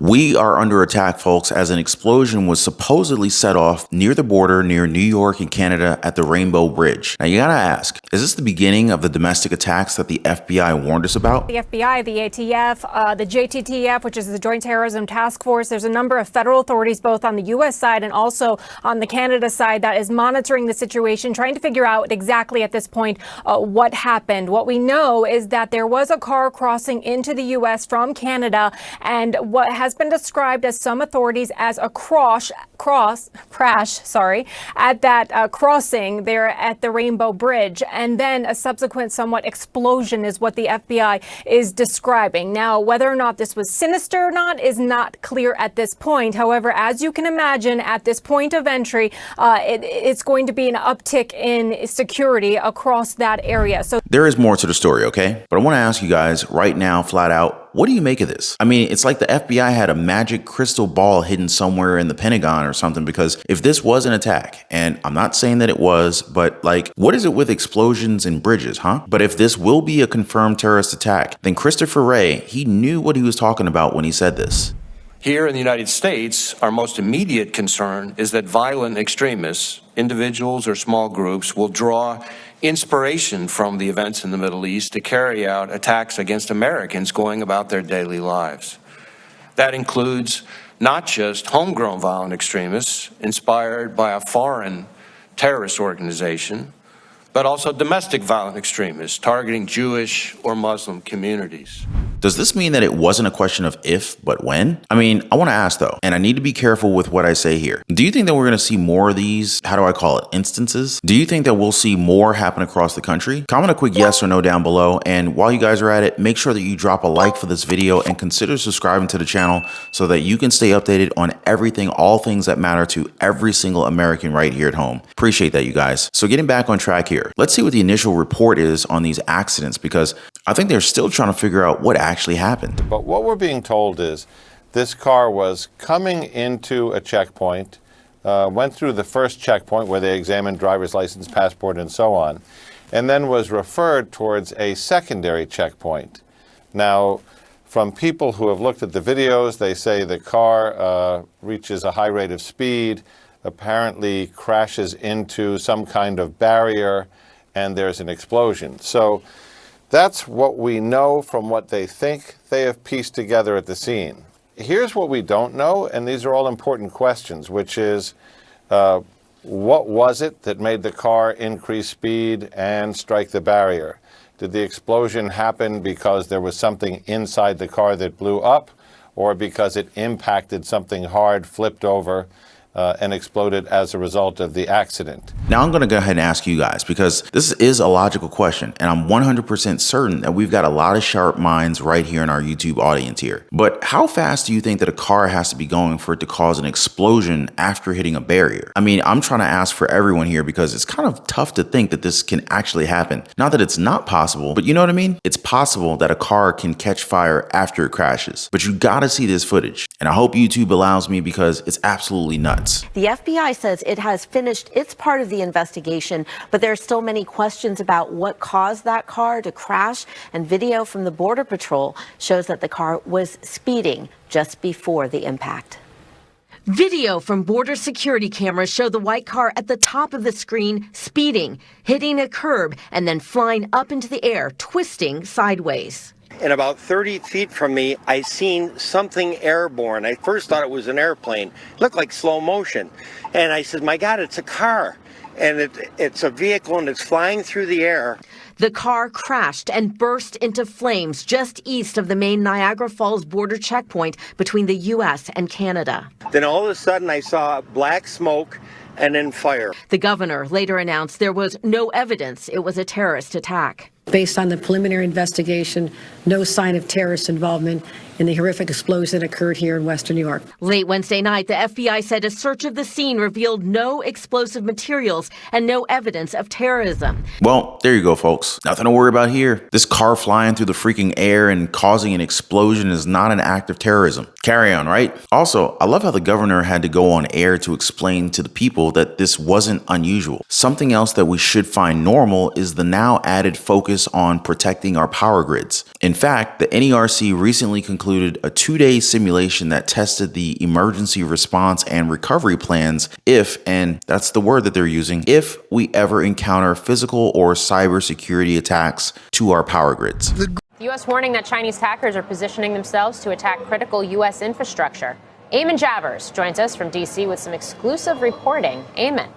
We are under attack, folks, as an explosion was supposedly set off near the border near New York and Canada at the Rainbow Bridge. Now, you gotta ask, is this the beginning of the domestic attacks that the FBI warned us about? The FBI, the ATF, the JTTF, which is the Joint Terrorism Task Force, there's a number of federal authorities both on the U.S. side and also on the Canada side that is monitoring the situation, trying to figure out exactly at this point what happened. What we know is that there was a car crossing into the U.S. from Canada, and what has been described as some authorities as a crash at that crossing there at the Rainbow Bridge, and then a subsequent somewhat explosion is what the FBI is describing. Now, whether or not this was sinister or not is not clear at this point. However, as you can imagine, at this point of entry, it's going to be an uptick in security across that area. So there is more to the story, okay? But I want to ask you guys right now, flat out, what do you make of this? I mean, it's like the FBI had a magic crystal ball hidden somewhere in the Pentagon or something, because if this was an attack, and I'm not saying that it was, but like, what is it with explosions and bridges, huh? But if this will be a confirmed terrorist attack, then Christopher Wray, he knew what he was talking about when he said this. Here in the United States, our most immediate concern is that violent extremists, individuals or small groups, will draw inspiration from the events in the Middle East to carry out attacks against Americans going about their daily lives. That includes not just homegrown violent extremists inspired by a foreign terrorist organization, but also domestic violent extremists targeting Jewish or Muslim communities. Does this mean that it wasn't a question of if, but when? I mean, I want to ask though, and I need to be careful with what I say here. Do you think that we're going to see more of these, how do I call it, instances? Do you think that we'll see more happen across the country? Comment a quick yes or no down below. And while you guys are at it, make sure that you drop a like for this video and consider subscribing to the channel so that you can stay updated on everything, all things that matter to every single American right here at home. Appreciate that, you guys. So getting back on track here, let's see what the initial report is on these accidents, because I think they're still trying to figure out what actually happened. But what we're being told is this car was coming into a checkpoint, went through the first checkpoint where they examined driver's license, passport, and so on, and then was referred towards a secondary checkpoint. Now, from people who have looked at the videos, they say the car reaches a high rate of speed, apparently crashes into some kind of barrier, and there's an explosion. So that's what we know from what they think they have pieced together at the scene. Here's what we don't know, and these are all important questions, which is what was it that made the car increase speed and strike the barrier? Did the explosion happen because there was something inside the car that blew up, or because it impacted something hard, flipped over, and exploded as a result of the accident? Now I'm going to go ahead and ask you guys, because this is a logical question, and I'm 100% certain that we've got a lot of sharp minds right here in our YouTube audience here. But how fast do you think that a car has to be going for it to cause an explosion after hitting a barrier? I mean, I'm trying to ask for everyone here because it's kind of tough to think that this can actually happen. Not that it's not possible, but you know what I mean? It's possible that a car can catch fire after it crashes, but you got to see this footage. And I hope YouTube allows me, because it's absolutely nuts. The FBI says it has finished its part of the investigation, but there are still many questions about what caused that car to crash, and video from the Border Patrol shows that the car was speeding just before the impact. Video from border security cameras show the white car at the top of the screen speeding, hitting a curb, and then flying up into the air, twisting sideways. And about 30 feet from me, I seen something airborne. I first thought it was an airplane. It looked like slow motion. And I said, my God, it's a car. And it's a vehicle, and it's flying through the air. The car crashed and burst into flames just east of the main Niagara Falls border checkpoint between the U.S. and Canada. Then all of a sudden, I saw black smoke and then fire. The governor later announced there was no evidence it was a terrorist attack. Based on the preliminary investigation, no sign of terrorist involvement in the horrific explosion that occurred here in Western New York. Late Wednesday night, the FBI said a search of the scene revealed no explosive materials and no evidence of terrorism. Well, there you go, folks. Nothing to worry about here. This car flying through the freaking air and causing an explosion is not an act of terrorism. Carry on, right? Also, I love how the governor had to go on air to explain to the people that this wasn't unusual. Something else that we should find normal is the now added focus focus on protecting our power grids. In fact, the NERC recently concluded a 2-day simulation that tested the emergency response and recovery plans if, and that's the word that they're using, if we ever encounter physical or cybersecurity attacks to our power grids. The U.S. warning that Chinese hackers are positioning themselves to attack critical U.S. infrastructure. Eamon Javers joins us from D.C. with some exclusive reporting. Eamon.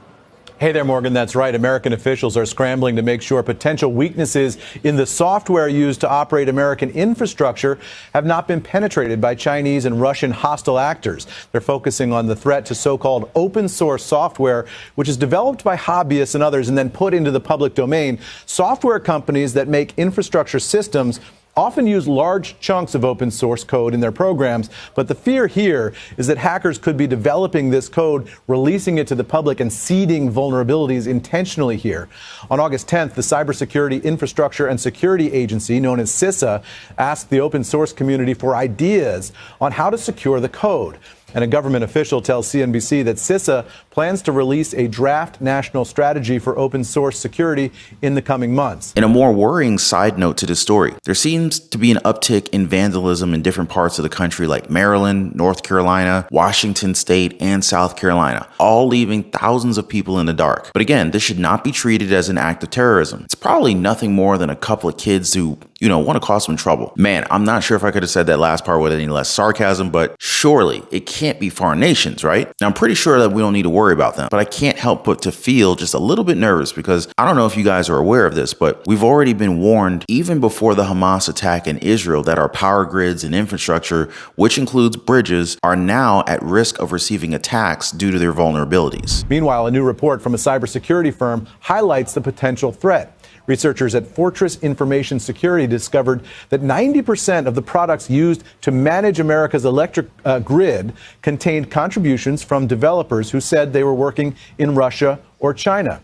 Hey there, Morgan. That's right. American officials are scrambling to make sure potential weaknesses in the software used to operate American infrastructure have not been penetrated by Chinese and Russian hostile actors. They're focusing on the threat to so-called open source software, which is developed by hobbyists and others and then put into the public domain. Software companies that make infrastructure systems often use large chunks of open source code in their programs, but the fear here is that hackers could be developing this code, releasing it to the public, and seeding vulnerabilities intentionally here. On August 10th, the Cybersecurity Infrastructure and Security Agency, known as CISA, asked the open source community for ideas on how to secure the code. And a government official tells CNBC that CISA plans to release a draft national strategy for open source security in the coming months. In a more worrying side note to this story, there seems to be an uptick in vandalism in different parts of the country like Maryland, North Carolina, Washington State, and South Carolina, all leaving thousands of people in the dark. But again, this should not be treated as an act of terrorism. It's probably nothing more than a couple of kids who, want to cause some trouble. Man, I'm not sure if I could have said that last part with any less sarcasm, but surely it can't be foreign nations, right? Now, I'm pretty sure that we don't need to worry about them, but I can't help but to feel just a little bit nervous because I don't know if you guys are aware of this, but we've already been warned even before the Hamas attack in Israel that our power grids and infrastructure, which includes bridges, are now at risk of receiving attacks due to their vulnerabilities. Meanwhile, a new report from a cybersecurity firm highlights the potential threat. Researchers at Fortress Information Security discovered that 90% of the products used to manage America's electric grid contained contributions from developers who said they were working in Russia or China.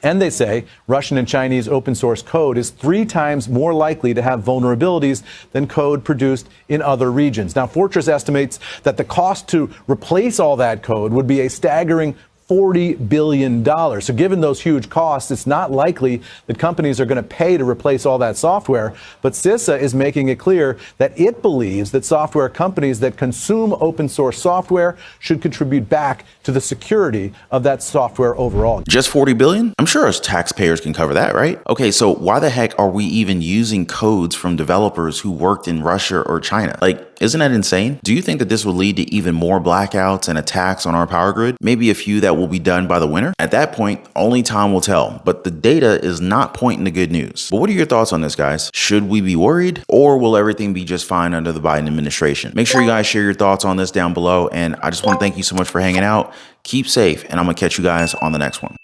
And they say Russian and Chinese open source code is 3 times more likely to have vulnerabilities than code produced in other regions. Now, Fortress estimates that the cost to replace all that code would be a staggering $40 billion. So given those huge costs, it's not likely that companies are going to pay to replace all that software. But CISA is making it clear that it believes that software companies that consume open source software should contribute back to the security of that software overall. Just 40 billion? I'm sure us taxpayers can cover that, right? Okay, so why the heck are we even using codes from developers who worked in Russia or China? Like, isn't that insane? Do you think that this will lead to even more blackouts and attacks on our power grid? Maybe a few that will be done by the winter? At that point, only time will tell, but the data is not pointing to good news. But what are your thoughts on this, guys? Should we be worried, or will everything be just fine under the Biden administration? Make sure you guys share your thoughts on this down below, and I just want to thank you so much for hanging out. Keep safe, and I'm gonna catch you guys on the next one.